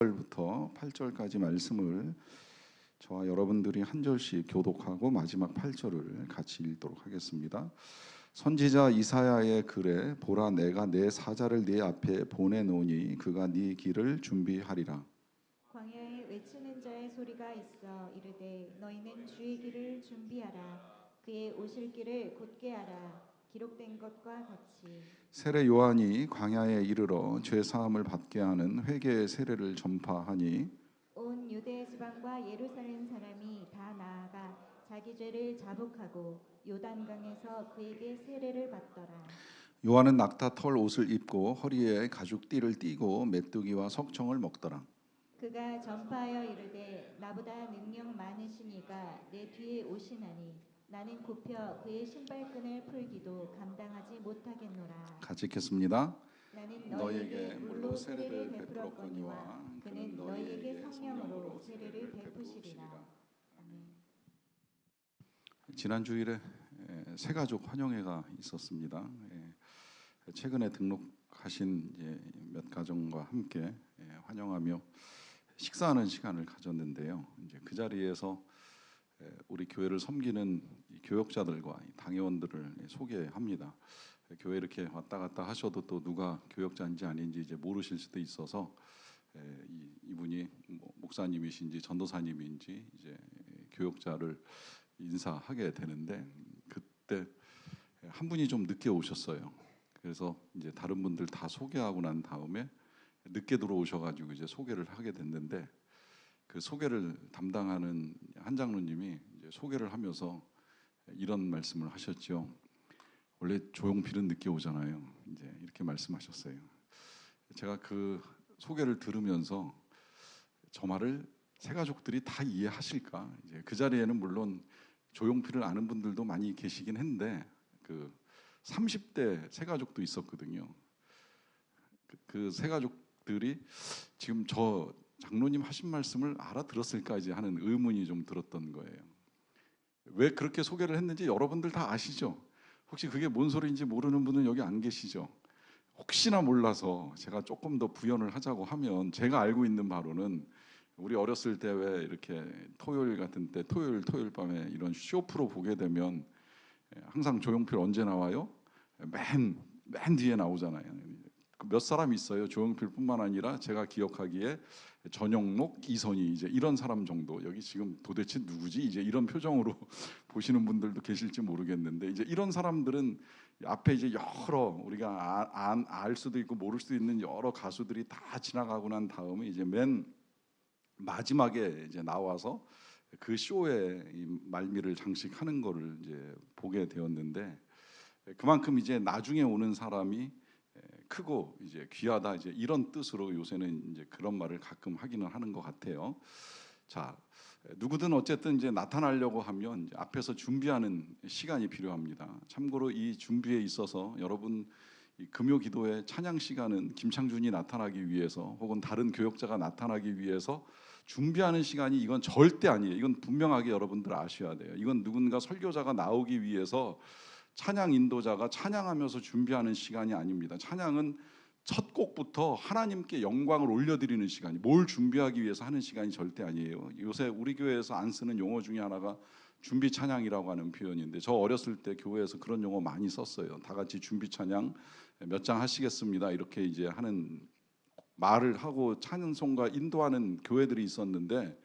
1절부터 8절까지 말씀을 저와 여러분들이 한 절씩 교독하고 마지막 8절을 같이 읽도록 하겠습니다. 선지자 이사야의 글에 보라 내가 내 사자를 네 앞에 보내노니 그가 네 길을 준비하리라. 광야에 외치는 자의 소리가 있어 이르되 너희는 주의 길을 준비하라. 그의 오실 길을 곧게 하라. 기록된 것과 같이 세례 요한이 광야에 이르러 죄 사함을 받게 하는 회개의 세례를 전파하니 온 유대 지방과 예루살렘 사람이 다 나아가 자기 죄를 자복하고 요단강에서 그에게 세례를 받더라. 요한은 낙타 털 옷을 입고 허리에 가죽 띠를 띠고 메뚜기와 석청을 먹더라. 그가 전파하여 이르되 나보다 능력 많으신 이가 내 뒤에 오시나니 나는 굽혀 그의 신발끈을 풀기도 감당하지 못하겠노라. 같이 읽겠습니다. 나는 너희에게 물로 세례를 베풀었거니와 그는 너희에게 성령으로 세례를 베푸시리라. 아멘. 지난 주일에 새가족 환영회가 있었습니다. 최근에 등록하신 몇 가정과 함께 환영하며 식사하는 시간을 가졌는데요. 이제 그 자리에서 우리 교회를 섬기는 교역자들과 당회원들을 소개합니다. 교회 이렇게 왔다 갔다 하셔도 또 누가 교역자인지 아닌지 이제 모르실 수도 있어서 이분이 목사님이신지 전도사님인지 이제 교역자를 인사하게 되는데 그때 한 분이 좀 늦게 오셨어요. 그래서 이제 다른 분들 다 소개하고 난 다음에 늦게 들어오셔가지고 이제 소개를 하게 됐는데 그 소개를 담당하는 한 장로님이 이제 소개를 하면서 이런 말씀을 하셨죠. 원래 조용필은 늦게 오잖아요. 이제 이렇게 말씀하셨어요. 제가 그 소개를 들으면서 저 말을 새 가족들이 다 이해하실까? 이제 그 자리에는 물론 조용필을 아는 분들도 많이 계시긴 했는데 그 30대 새 가족도 있었거든요. 그 새 가족들이 지금 저 장로님 하신 말씀을 알아들었을까 이제 하는 의문이 좀 들었던 거예요. 왜 그렇게 소개를 했는지 여러분들 다 아시죠? 혹시 그게 뭔 소리인지 모르는 분은 여기 안 계시죠? 혹시나 몰라서 제가 조금 더 부연을 하자고 하면 제가 알고 있는 바로는 우리 어렸을 때 왜 이렇게 토요일 같은 때 토요일 밤에 이런 쇼 프로 보게 되면 항상 조용필 언제 나와요? 맨 뒤에 나오잖아요. 몇 사람 있어요. 조용필뿐만 아니라 제가 기억하기에 전영록, 이선희 이제 이런 사람 정도. 여기 지금 도대체 누구지? 이제 이런 표정으로 보시는 분들도 계실지 모르겠는데 이제 이런 사람들은 앞에 이제 여러 우리가 알 수도 있고 모를 수도 있는 여러 가수들이 다 지나가고 난 다음에 이제 맨 마지막에 이제 나와서 그 쇼의 말미를 장식하는 거를 이제 보게 되었는데 그만큼 이제 나중에 오는 사람이 크고 이제 귀하다 이제 이런 뜻으로 요새는 이제 그런 말을 가끔 하기는 하는 것 같아요. 자, 누구든 어쨌든 이제 나타나려고 하면 이제 앞에서 준비하는 시간이 필요합니다. 참고로 이 준비에 있어서 여러분 이 금요 기도의 찬양 시간은 김창준이 나타나기 위해서 혹은 다른 교역자가 나타나기 위해서 준비하는 시간이 이건 절대 아니에요. 이건 분명하게 여러분들 아셔야 돼요. 이건 누군가 설교자가 나오기 위해서 찬양 인도자가 찬양하면서 준비하는 시간이 아닙니다. 찬양은 첫 곡부터 하나님께 영광을 올려드리는 시간이 뭘 준비하기 위해서 하는 시간이 절대 아니에요. 요새 우리 교회에서 안 쓰는 용어 중에 하나가 준비 찬양이라고 하는 표현인데 저 어렸을 때 교회에서 그런 용어 많이 썼어요. 다 같이 준비 찬양 몇 장 하시겠습니다. 이렇게 이제 하는 말을 하고 찬송가 인도하는 교회들이 있었는데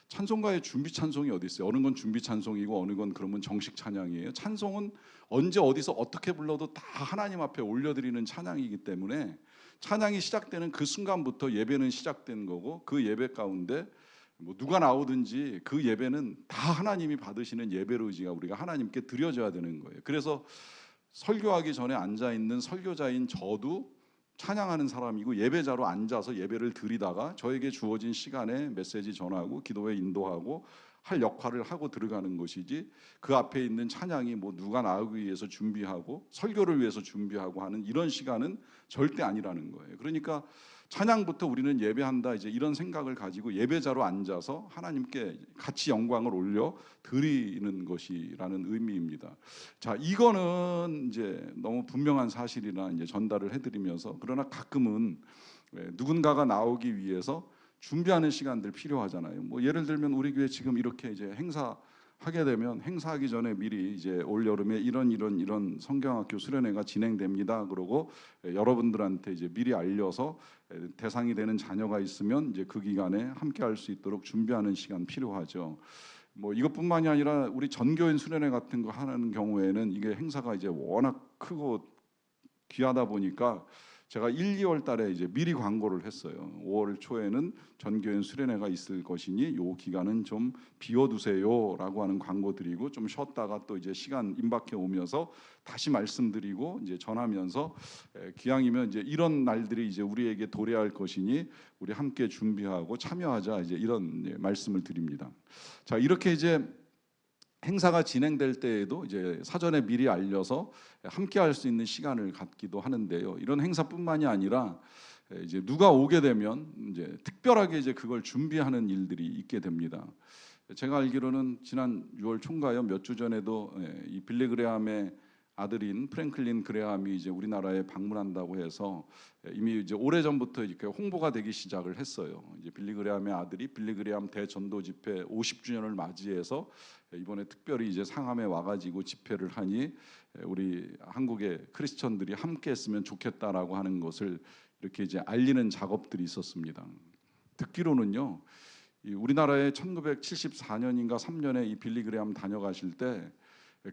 찬송가의 준비 찬송이 어디 있어요? 어느 건 준비 찬송이고 어느 건 그러면 정식 찬양이에요. 찬송은 언제 어디서 어떻게 불러도 다 하나님 앞에 올려드리는 찬양이기 때문에 찬양이 시작되는 그 순간부터 예배는 시작된 거고 그 예배 가운데 뭐 누가 나오든지 그 예배는 다 하나님이 받으시는 예배로 우리가 하나님께 드려져야 되는 거예요. 그래서 설교하기 전에 앉아 있는 설교자인 저도 찬양하는 사람이고 예배자로 앉아서 예배를 드리다가 저에게 주어진 시간에 메시지 전하고 기도에 인도하고 할 역할을 하고 들어가는 것이지 그 앞에 있는 찬양이 뭐 누가 나오기 위해서 준비하고 설교를 위해서 준비하고 하는 이런 시간은 절대 아니라는 거예요. 그러니까 찬양부터 우리는 예배한다 이제 이런 생각을 가지고 예배자로 앉아서 하나님께 같이 영광을 올려 드리는 것이라는 의미입니다. 자, 이거는 이제 너무 분명한 사실이나 이제 전달을 해드리면서 그러나 가끔은 누군가가 나오기 위해서 준비하는 시간들 필요하잖아요. 뭐 예를 들면 우리 교회 지금 이렇게 이제 행사하게 되면 행사하기 전에 미리 이제 올 여름에 이런 성경학교 수련회가 진행됩니다. 그러고 여러분들한테 이제 미리 알려서 대상이 되는 자녀가 있으면 이제 그 기간에 함께 할 수 있도록 준비하는 시간 필요하죠. 뭐 이것뿐만이 아니라 우리 전교인 수련회 같은 거 하는 경우에는 이게 행사가 이제 워낙 크고 귀하다 보니까 제가 1, 2월 달에 이제 미리 광고를 했어요. 5월 초에는 전교인 수련회가 있을 것이니 요 기간은 좀 비워두세요라고 하는 광고 드리고 좀 쉬었다가 또 이제 시간 임박해 오면서 다시 말씀드리고 이제 전하면서 기왕이면 이제 이런 날들이 이제 우리에게 도래할 것이니 우리 함께 준비하고 참여하자 이제 이런 말씀을 드립니다. 자, 이렇게 이제 행사가 진행될 때에도 이제 사전에 미리 알려서 함께 할 수 있는 시간을 갖기도 하는데요. 이런 행사뿐만이 아니라 이제 누가 오게 되면 이제 특별하게 이제 그걸 준비하는 일들이 있게 됩니다. 제가 알기로는 지난 6월 총가요 몇 주 전에도 이 빌리 그레함의 아들인 프랭클린 그레함이 이제 우리나라에 방문한다고 해서 이미 이제 오래전부터 이렇게 홍보가 되기 시작을 했어요. 이제 빌리 그레함의 아들이 빌리 그레함 대전도 집회 50주년을 맞이해서 이번에 특별히 이제 상암에 와가지고 집회를 하니 우리 한국의 크리스천들이 함께했으면 좋겠다라고 하는 것을 이렇게 이제 알리는 작업들이 있었습니다. 듣기로는요, 우리나라에 1974년인가 3년에 이 빌리 그레함 다녀가실 때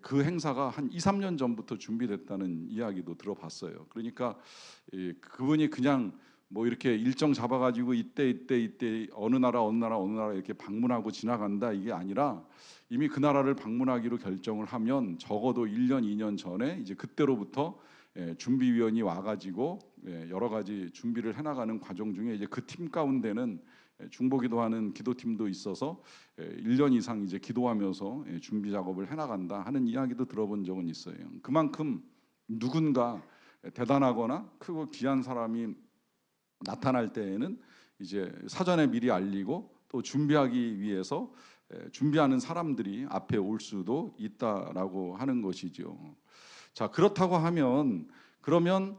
그 행사가 한 2, 3년 전부터 준비됐다는 이야기도 들어봤어요. 그러니까 그분이 그냥 뭐 이렇게 일정 잡아가지고 이때 어느 나라 이렇게 방문하고 지나간다 이게 아니라 이미 그 나라를 방문하기로 결정을 하면 적어도 1년, 2년 전에 이제 그때로부터 준비위원이 와가지고 여러 가지 준비를 해나가는 과정 중에 이제 그 팀 가운데는 중보기도하는 기도팀도 있어서 1년 이상 이제 기도하면서 준비 작업을 해나간다 하는 이야기도 들어본 적은 있어요. 그만큼 누군가 대단하거나 크고 귀한 사람이 나타날 때에는 이제 사전에 미리 알리고 또 준비하기 위해서 준비하는 사람들이 앞에 올 수도 있다라고 하는 것이죠. 자, 그렇다고 하면 그러면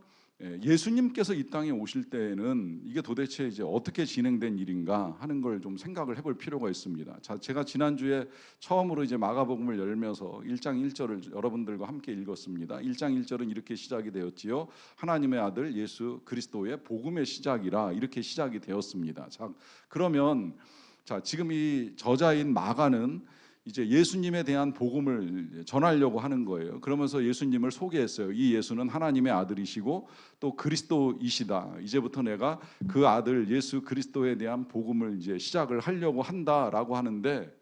예수님께서 이 땅에 오실 때에는 이게 도대체 이제 어떻게 진행된 일인가 하는 걸 좀 생각을 해볼 필요가 있습니다. 자, 제가 지난주에 처음으로 이제 마가복음을 열면서 1장 1절을 여러분들과 함께 읽었습니다. 1장 1절은 이렇게 시작이 되었지요. 하나님의 아들 예수 그리스도의 복음의 시작이라 이렇게 시작이 되었습니다. 자, 그러면 지금 이 저자인 마가는 이제 예수님에 대한 복음을 전하려고 하는 거예요. 그러면서 예수님을 소개했어요. 이 예수는 하나님의 아들이시고 또 그리스도이시다. 이제부터 내가 그 아들 예수 그리스도에 대한 복음을 이제 시작을 하려고 한다라고 하는데,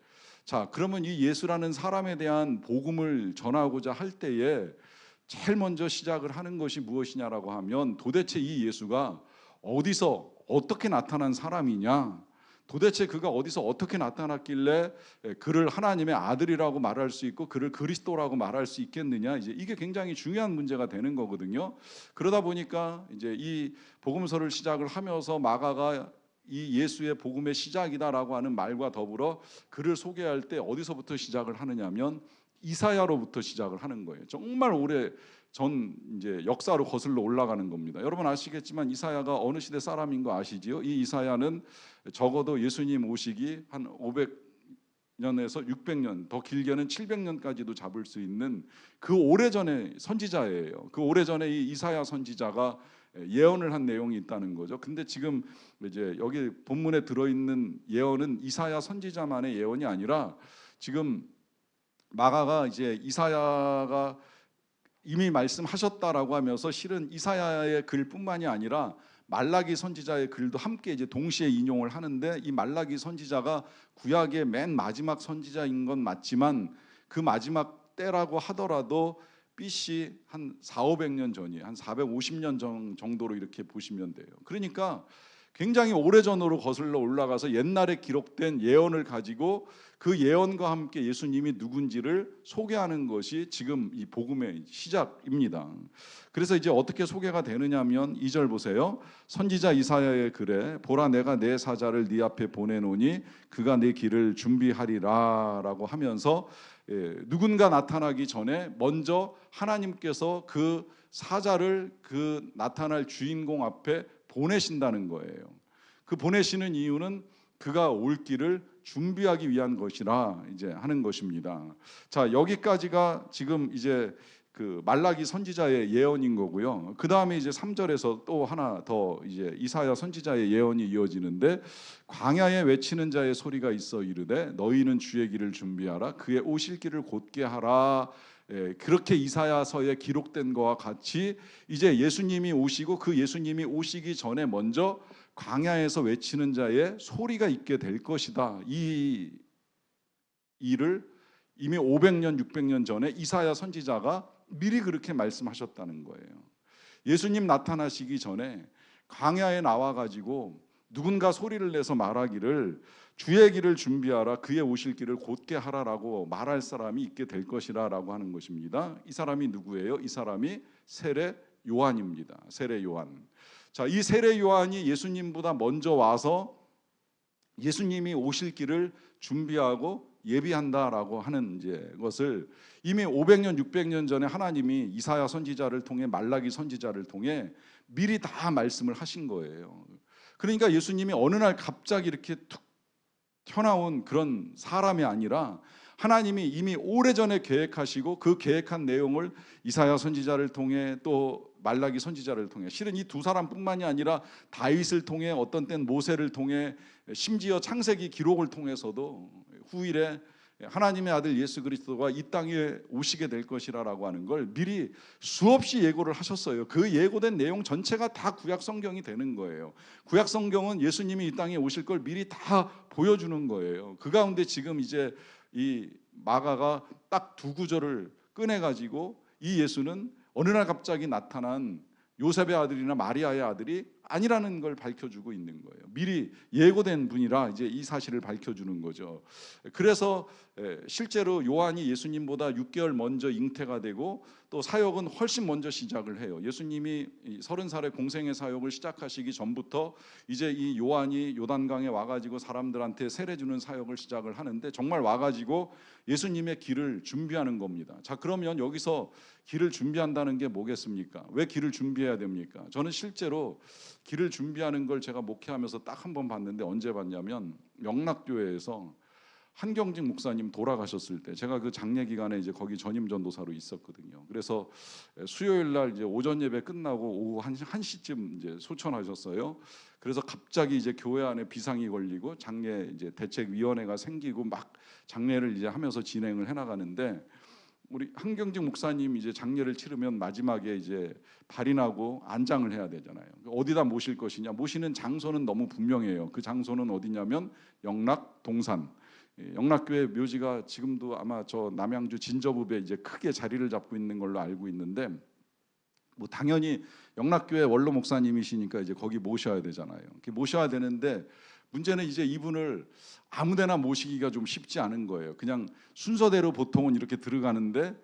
자, 그러면 이 예수라는 사람에 대한 복음을 전하고자 할 때에 제일 먼저 시작을 하는 것이 무엇이냐라고 하면 도대체 이 예수가 어디서 어떻게 나타난 사람이냐? 도대체 그가 어디서 어떻게 나타났길래 그를 하나님의 아들이라고 말할 수 있고 그를 그리스도라고 말할 수 있겠느냐? 이제 이게 굉장히 중요한 문제가 되는 거거든요. 그러다 보니까 이제 이 복음서를 시작을 하면서 마가가 이 예수의 복음의 시작이다라고 하는 말과 더불어 그를 소개할 때 어디서부터 시작을 하느냐면 이사야로부터 시작을 하는 거예요. 정말 오래 전 이제 역사로 거슬러 올라가는 겁니다. 여러분 아시겠지만 이사야가 어느 시대 사람인 거 아시지요? 이 이사야는 적어도 예수님 오시기 한 500년에서 600년, 더 길게는 700년까지도 잡을 수 있는 그 오래전의 선지자예요. 그 오래전에 이 이사야 선지자가 예언을 한 내용이 있다는 거죠. 근데 지금 이제 여기 본문에 들어있는 예언은 이사야 선지자만의 예언이 아니라 지금 마가가 이제 이사야가 이미 말씀하셨다라고 하면서 실은 이사야의 글뿐만이 아니라 말라기 선지자의 글도 함께 이제 동시에 인용을 하는데, 이 말라기 선지자가 구약의 맨 마지막 선지자인 건 맞지만 그 마지막 때라고 하더라도 BC 한 400~500년 전이에요. 한 450년 정도로 이렇게 보시면 돼요. 그러니까 굉장히 오래전으로 거슬러 올라가서 옛날에 기록된 예언을 가지고 그 예언과 함께 예수님이 누군지를 소개하는 것이 지금 이 복음의 시작입니다. 그래서 이제 어떻게 소개가 되느냐면 2절 보세요. 선지자 이사야의 글에 보라 내가 내 사자를 네 앞에 보내노니 그가 네 길을 준비하리라 라고 하면서 누군가 나타나기 전에 먼저 하나님께서 그 사자를 그 나타날 주인공 앞에 보내신다는 거예요. 그 보내시는 이유는 그가 올 길을 준비하기 위한 것이라 이제 하는 것입니다. 자, 여기까지가 지금 이제 그 말라기 선지자의 예언인 거고요. 그 다음에 이제 3절에서 또 하나 더 이제 이사야 선지자의 예언이 이어지는데, 광야에 외치는 자의 소리가 있어 이르되 너희는 주의 길을 준비하라, 그의 오실 길을 곧게 하라. 그렇게 이사야서에 기록된 것과 같이 이제 예수님이 오시고 그 예수님이 오시기 전에 먼저 광야에서 외치는 자의 소리가 있게 될 것이다. 이 일을 이미 500년 600년 전에 이사야 선지자가 미리 그렇게 말씀하셨다는 거예요. 예수님 나타나시기 전에 광야에 나와가지고 누군가 소리를 내서 말하기를 주의 길을 준비하라, 그의 오실 길을 곧게 하라라고 말할 사람이 있게 될 것이라라고 하는 것입니다. 이 사람이 누구예요? 이 사람이 세례 요한입니다. 세례 요한. 자, 이 세례 요한이 예수님보다 먼저 와서 예수님이 오실 길을 준비하고 예비한다라고 하는 이제 것을 이미 500년 600년 전에 하나님이 이사야 선지자를 통해 말라기 선지자를 통해 미리 다 말씀을 하신 거예요. 그러니까 예수님이 어느 날 갑자기 이렇게 툭 튀어나온 그런 사람이 아니라 하나님이 이미 오래전에 계획하시고 그 계획한 내용을 이사야 선지자를 통해 또 말라기 선지자를 통해, 실은 이 두 사람뿐만이 아니라 다윗을 통해, 어떤 땐 모세를 통해, 심지어 창세기 기록을 통해서도 후일에 하나님의 아들 예수 그리스도가 이 땅에 오시게 될 것이라고 하는 걸 미리 수없이 예고를 하셨어요. 그 예고된 내용 전체가 다 구약 성경이 되는 거예요. 구약 성경은 예수님이 이 땅에 오실 걸 미리 다 보여주는 거예요. 그 가운데 지금 이제 이 마가가 딱 두 구절을 꺼내가지고 이 예수는 어느 날 갑자기 나타난 요셉의 아들이나 마리아의 아들이 아니라는 걸 밝혀주고 있는 거예요. 미리 예고된 분이라 이제 이 사실을 밝혀주는 거죠. 그래서 실제로 요한이 예수님보다 6개월 먼저 잉태가 되고 또 사역은 훨씬 먼저 시작을 해요. 예수님이 30살의 공생의 사역을 시작하시기 전부터 이제 이 요한이 요단강에 와가지고 사람들한테 세례 주는 사역을 시작을 하는데, 정말 와가지고 예수님의 길을 준비하는 겁니다. 자, 그러면 여기서 길을 준비한다는 게 뭐겠습니까? 왜 길을 준비해야 됩니까? 저는 실제로 길을 준비하는 걸 제가 목회하면서 딱 한 번 봤는데, 언제 봤냐면 영락교회에서 한경직 목사님 돌아가셨을 때, 제가 그 장례 기간에 이제 거기 전임 전도사로 있었거든요. 그래서 수요일 날 이제 오전 예배 끝나고 오후 1시쯤 이제 소천하셨어요. 그래서 갑자기 이제 교회 안에 비상이 걸리고 장례 이제 대책위원회가 생기고 막 장례를 이제 하면서 진행을 해 나가는데, 우리 한경직 목사님 이제 장례를 치르면 마지막에 이제 발인하고 안장을 해야 되잖아요. 어디다 모실 것이냐, 모시는 장소는 너무 분명해요. 그 장소는 어디냐면 영락 동산. 영락교회 묘지가 지금도 아마 저 남양주 진저읍에 이제 크게 자리를 잡고 있는 걸로 알고 있는데, 뭐 당연히 영락교회 원로 목사님이시니까 이제 거기 모셔야 되잖아요. 모셔야 되는데 문제는 이제 이분을 아무데나 모시기가 좀 쉽지 않은 거예요. 그냥 순서대로 보통은 이렇게 들어가는데,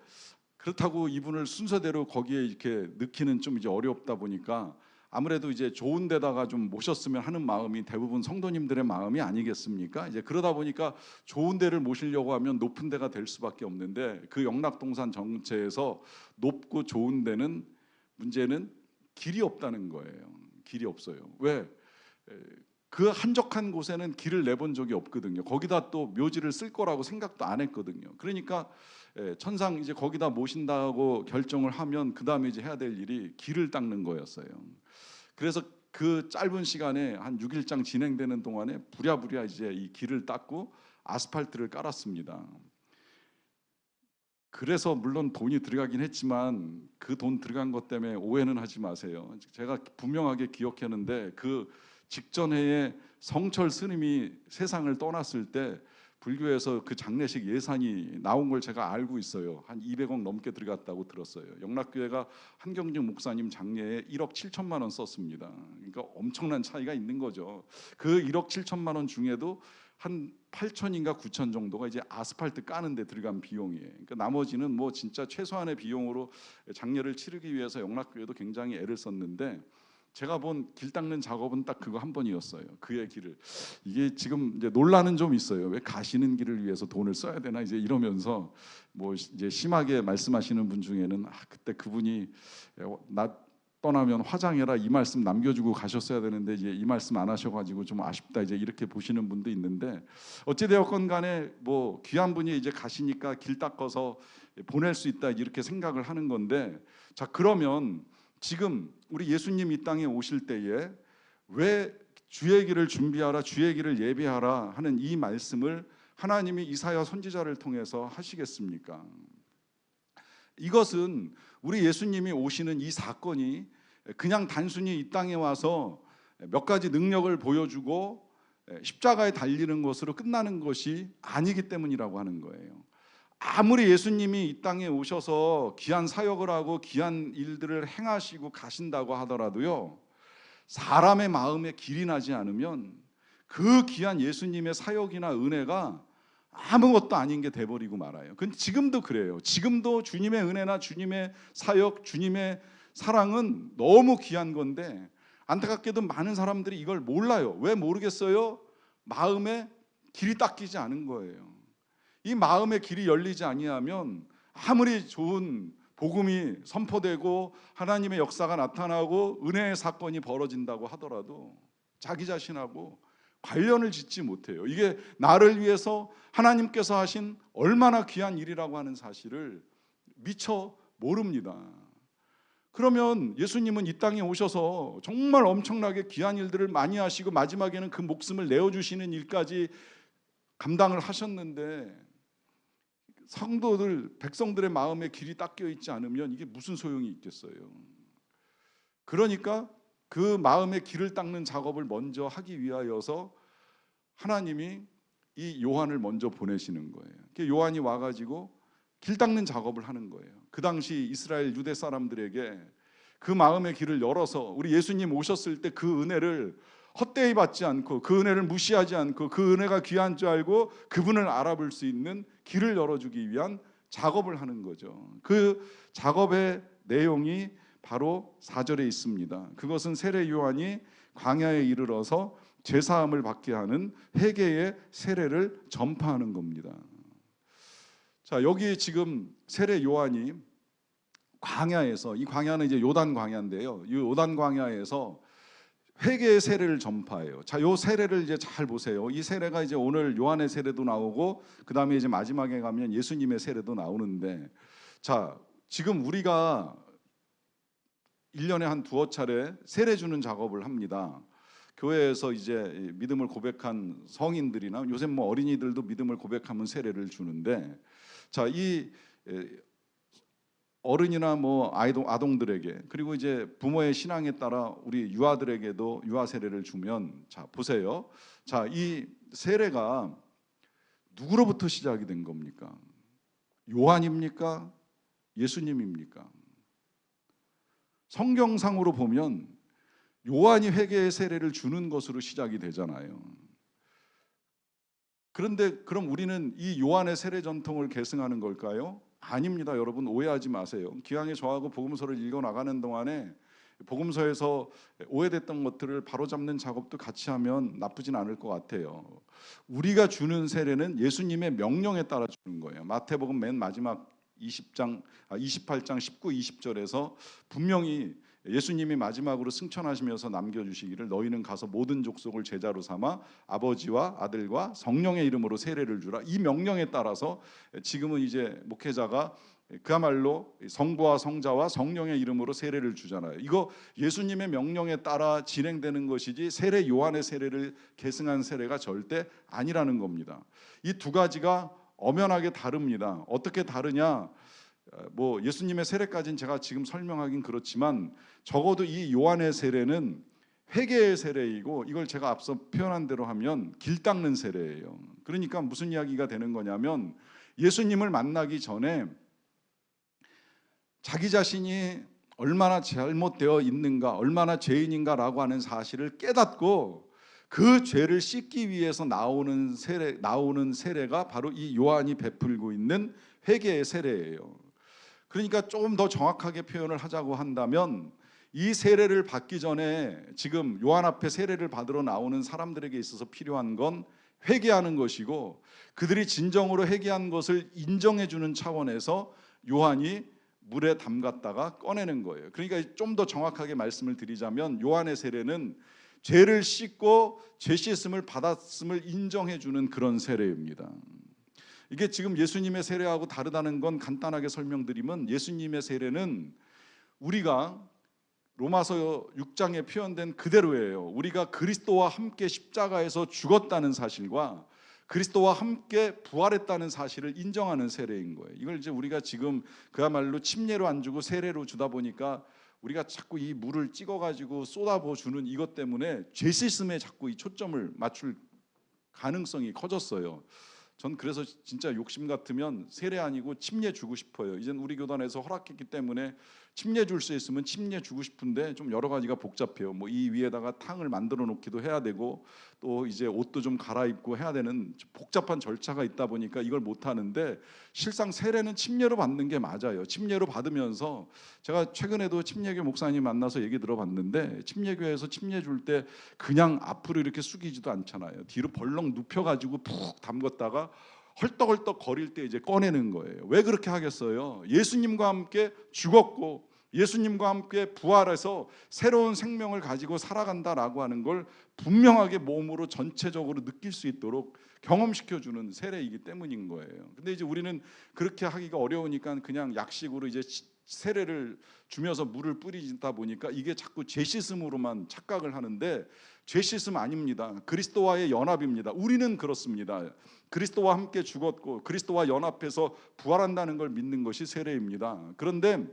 그렇다고 이분을 순서대로 거기에 이렇게 넣기는 좀 이제 어렵다 보니까 아무래도 이제 좋은 데다가 좀 모셨으면 하는 마음이 대부분 성도님들의 마음이 아니겠습니까? 이제 그러다 보니까 좋은 데를 모시려고 하면 높은 데가 될 수밖에 없는데, 그 영락동산 전체에서 높고 좋은 데는 문제는 길이 없다는 거예요. 길이 없어요. 왜? 그 한적한 곳에는 길을 내본 적이 없거든요. 거기다 또 묘지를 쓸 거라고 생각도 안 했거든요. 그러니까 천상 이제 거기다 모신다고 결정을 하면 그 다음에 이제 해야 될 일이 길을 닦는 거였어요. 그래서 그 짧은 시간에 한 6일장 진행되는 동안에 부랴부랴 이제 이 길을 닦고 아스팔트를 깔았습니다. 그래서 물론 돈이 들어가긴 했지만 그 돈 들어간 것 때문에 오해는 하지 마세요. 제가 분명하게 기억하는데, 그 직전 해에 성철 스님이 세상을 떠났을 때 불교에서 그 장례식 예산이 나온 걸 제가 알고 있어요. 한 200억 넘게 들어갔다고 들었어요. 영락교회가 한경직 목사님 장례에 1억 7천만 원 썼습니다. 그러니까 엄청난 차이가 있는 거죠. 그 1억 7천만 원 중에도 한 8천인가 9천 정도가 이제 아스팔트 까는 데 들어간 비용이에요. 그러니까 나머지는 뭐 진짜 최소한의 비용으로 장례를 치르기 위해서 영락교회도 굉장히 애를 썼는데, 제가 본 길 닦는 작업은 딱 그거 한 번이었어요. 그의 길을. 이게 지금 이제 논란은 좀 있어요. 왜 가시는 길을 위해서 돈을 써야 되나 이제 이러면서 뭐 이제 심하게 말씀하시는 분 중에는 그때 그분이 나 떠나면 화장해라 이 말씀 남겨주고 가셨어야 되는데 이제 이 말씀 안 하셔가지고 좀 아쉽다 이제 이렇게 보시는 분도 있는데, 어찌되었건 간에 뭐 귀한 분이 이제 가시니까 길 닦아서 보낼 수 있다 이렇게 생각을 하는 건데, 자 그러면 지금 우리 예수님 이 땅에 오실 때에 왜 주의 길을 준비하라 주의 길을 예비하라 하는 이 말씀을 하나님이 이사야 선지자를 통해서 하시겠습니까? 이것은 우리 예수님이 오시는 이 사건이 그냥 단순히 이 땅에 와서 몇 가지 능력을 보여주고 십자가에 달리는 것으로 끝나는 것이 아니기 때문이라고 하는 거예요. 아무리 예수님이 이 땅에 오셔서 귀한 사역을 하고 귀한 일들을 행하시고 가신다고 하더라도요, 사람의 마음에 길이 나지 않으면 그 귀한 예수님의 사역이나 은혜가 아무것도 아닌 게 돼버리고 말아요. 근데 지금도 그래요. 지금도 주님의 은혜나 주님의 사역, 주님의 사랑은 너무 귀한 건데 안타깝게도 많은 사람들이 이걸 몰라요. 왜 모르겠어요? 마음에 길이 닦이지 않은 거예요. 이 마음의 길이 열리지 아니하면 아무리 좋은 복음이 선포되고 하나님의 역사가 나타나고 은혜의 사건이 벌어진다고 하더라도 자기 자신하고 관련을 짓지 못해요. 이게 나를 위해서 하나님께서 하신 얼마나 귀한 일이라고 하는 사실을 미처 모릅니다. 그러면 예수님은 이 땅에 오셔서 정말 엄청나게 귀한 일들을 많이 하시고 마지막에는 그 목숨을 내어주시는 일까지 감당을 하셨는데, 성도들, 백성들의 마음에 길이 닦여 있지 않으면 이게 무슨 소용이 있겠어요? 그러니까 그 마음의 길을 닦는 작업을 먼저 하기 위하여서 하나님이 이 요한을 먼저 보내시는 거예요. 요한이 와가지고 길 닦는 작업을 하는 거예요. 그 당시 이스라엘 유대 사람들에게 그 마음의 길을 열어서 우리 예수님 오셨을 때 그 은혜를 헛되이 받지 않고 그 은혜를 무시하지 않고 그 은혜가 귀한 줄 알고 그분을 알아볼 수 있는 길을 열어주기 위한 작업을 하는 거죠. 그 작업의 내용이 바로 4절에 있습니다. 그것은 세례 요한이 광야에 이르러서 죄사함을 받게 하는 회개의 세례를 전파하는 겁니다. 자, 여기 지금 세례 요한이 광야에서, 이 광야는 이제 요단 광야인데요. 이 요단 광야에서 회개의 세례를 전파해요. 자, 요 세례를 이제 잘 보세요. 이 세례가 이제 오늘 요한의 세례도 나오고 그다음에 이제 마지막에 가면 예수님의 세례도 나오는데, 자, 지금 우리가 1년에 한 두어 차례 세례 주는 작업을 합니다. 교회에서 이제 믿음을 고백한 성인들이나 요새 뭐 어린이들도 믿음을 고백하면 세례를 주는데, 자, 이 어른이나 뭐 아동들에게, 그리고 이제 부모의 신앙에 따라 우리 유아들에게도 유아 세례를 주면, 자 보세요. 자, 이 세례가 누구로부터 시작이 된 겁니까? 요한입니까? 예수님입니까? 성경상으로 보면 요한이 회개의 세례를 주는 것으로 시작이 되잖아요. 그런데 그럼 우리는 이 요한의 세례 전통을 계승하는 걸까요? 아닙니다. 여러분 오해하지 마세요. 기왕에 저하고 복음서를 읽어 나가는 동안에 복음서에서 오해됐던 것들을 바로잡는 작업도 같이 하면 나쁘진 않을 것 같아요. 우리가 주는 세례는 예수님의 명령에 따라 주는 거예요. 마태복음 맨 마지막 28장 19, 20절에서 분명히 예수님이 마지막으로 승천하시면서 남겨주시기를 너희는 가서 모든 족속을 제자로 삼아 아버지와 아들과 성령의 이름으로 세례를 주라. 이 명령에 따라서 지금은 이제 목회자가 그야말로 성부와 성자와 성령의 이름으로 세례를 주잖아요. 이거 예수님의 명령에 따라 진행되는 것이지 세례 요한의 세례를 계승한 세례가 절대 아니라는 겁니다. 이 두 가지가 엄연하게 다릅니다. 어떻게 다르냐? 뭐 예수님의 세례까지는 제가 지금 설명하긴 그렇지만 적어도 이 요한의 세례는 회개의 세례이고, 이걸 제가 앞서 표현한 대로 하면 길 닦는 세례예요. 그러니까 무슨 이야기가 되는 거냐면, 예수님을 만나기 전에 자기 자신이 얼마나 잘못되어 있는가, 얼마나 죄인인가라고 하는 사실을 깨닫고 그 죄를 씻기 위해서 나오는 세례가 바로 이 요한이 베풀고 있는 회개의 세례예요. 그러니까 조금 더 정확하게 표현을 하자고 한다면, 이 세례를 받기 전에 지금 요한 앞에 세례를 받으러 나오는 사람들에게 있어서 필요한 건 회개하는 것이고, 그들이 진정으로 회개한 것을 인정해 주는 차원에서 요한이 물에 담갔다가 꺼내는 거예요. 그러니까 좀 더 정확하게 말씀을 드리자면 요한의 세례는 죄를 씻고 죄 씻음을 받았음을 인정해 주는 그런 세례입니다. 이게 지금 예수님의 세례하고 다르다는 건 간단하게 설명드리면, 예수님의 세례는 우리가 로마서 6장에 표현된 그대로예요. 우리가 그리스도와 함께 십자가에서 죽었다는 사실과 그리스도와 함께 부활했다는 사실을 인정하는 세례인 거예요. 이걸 이제 우리가 지금 그야말로 침례로 안 주고 세례로 주다 보니까 우리가 자꾸 이 물을 찍어가지고 쏟아부어 주는 이것 때문에 죄 씻음에 자꾸 이 초점을 맞출 가능성이 커졌어요. 전 그래서 진짜 욕심 같으면 세례 아니고 침례 주고 싶어요. 이젠 우리 교단에서 허락했기 때문에 침례 줄 수 있으면 침례 주고 싶은데 좀 여러 가지가 복잡해요. 뭐 이 위에다가 탕을 만들어 놓기도 해야 되고 또 이제 옷도 좀 갈아입고 해야 되는 복잡한 절차가 있다 보니까 이걸 못 하는데, 실상 세례는 침례로 받는 게 맞아요. 침례로 받으면서 제가 최근에도 침례교 목사님 만나서 얘기 들어봤는데, 침례교에서 침례 줄 때 그냥 앞으로 이렇게 숙이지도 않잖아요. 뒤로 벌렁 눕혀가지고 푹 담궜다가 헐떡헐떡 거릴 때 이제 꺼내는 거예요. 왜 그렇게 하겠어요? 예수님과 함께 죽었고 예수님과 함께 부활해서 새로운 생명을 가지고 살아간다라고 하는 걸 분명하게 몸으로 전체적으로 느낄 수 있도록 경험시켜주는 세례이기 때문인 거예요. 근데 이제 우리는 그렇게 하기가 어려우니까 그냥 약식으로 이제 세례를 주면서 물을 뿌리다 보니까 이게 자꾸 죄 씻음으로만 착각을 하는데, 죄 씻음 아닙니다. 그리스도와의 연합입니다. 우리는 그렇습니다. 그리스도와 함께 죽었고 그리스도와 연합해서 부활한다는 걸 믿는 것이 세례입니다. 그런데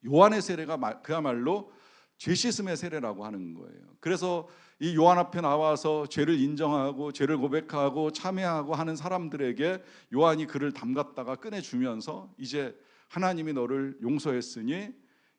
요한의 세례가 그야말로 죄 씻음의 세례라고 하는 거예요. 그래서 이 요한 앞에 나와서 죄를 인정하고 죄를 고백하고 참회하고 하는 사람들에게 요한이 그를 담갔다가 꺼내주면서, 이제 하나님이 너를 용서했으니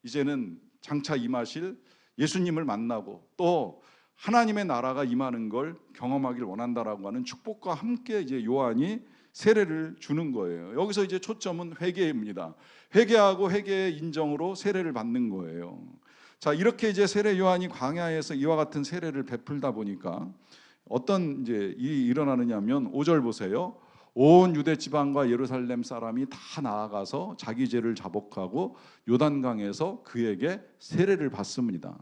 이제는 장차 임하실 예수님을 만나고 또 하나님의 나라가 임하는 걸 경험하길 원한다라고 하는 축복과 함께 이제 요한이 세례를 주는 거예요. 여기서 이제 초점은 회개입니다. 회개하고 회개의 인정으로 세례를 받는 거예요. 자, 이렇게 이제 세례 요한이 광야에서 이와 같은 세례를 베풀다 보니까 어떤 이제 일이 일어나느냐면, 5절 보세요. 온 유대 지방과 예루살렘 사람이 다 나아가서 자기 죄를 자복하고 요단강에서 그에게 세례를 받습니다.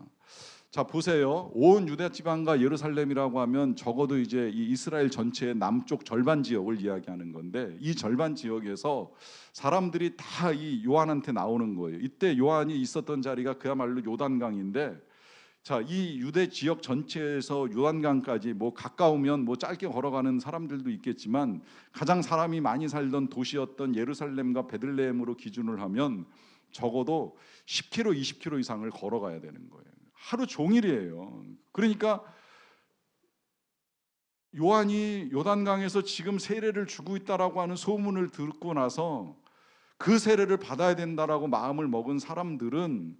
자, 보세요. 온 유대 지방과 예루살렘이라고 하면 적어도 이제 이 이스라엘 전체의 남쪽 절반 지역을 이야기하는 건데, 이 절반 지역에서 사람들이 다 이 요한한테 나오는 거예요. 이때 요한이 있었던 자리가 그야말로 요단강인데, 자, 이 유대 지역 전체에서 요단강까지 뭐 가까우면 뭐 짧게 걸어가는 사람들도 있겠지만, 가장 사람이 많이 살던 도시였던 예루살렘과 베들레헴으로 기준을 하면 적어도 10km, 20km 이상을 걸어가야 되는 거예요. 하루 종일이에요. 그러니까 요한이 요단강에서 지금 세례를 주고 있다라고 하는 소문을 듣고 나서 그 세례를 받아야 된다라고 마음을 먹은 사람들은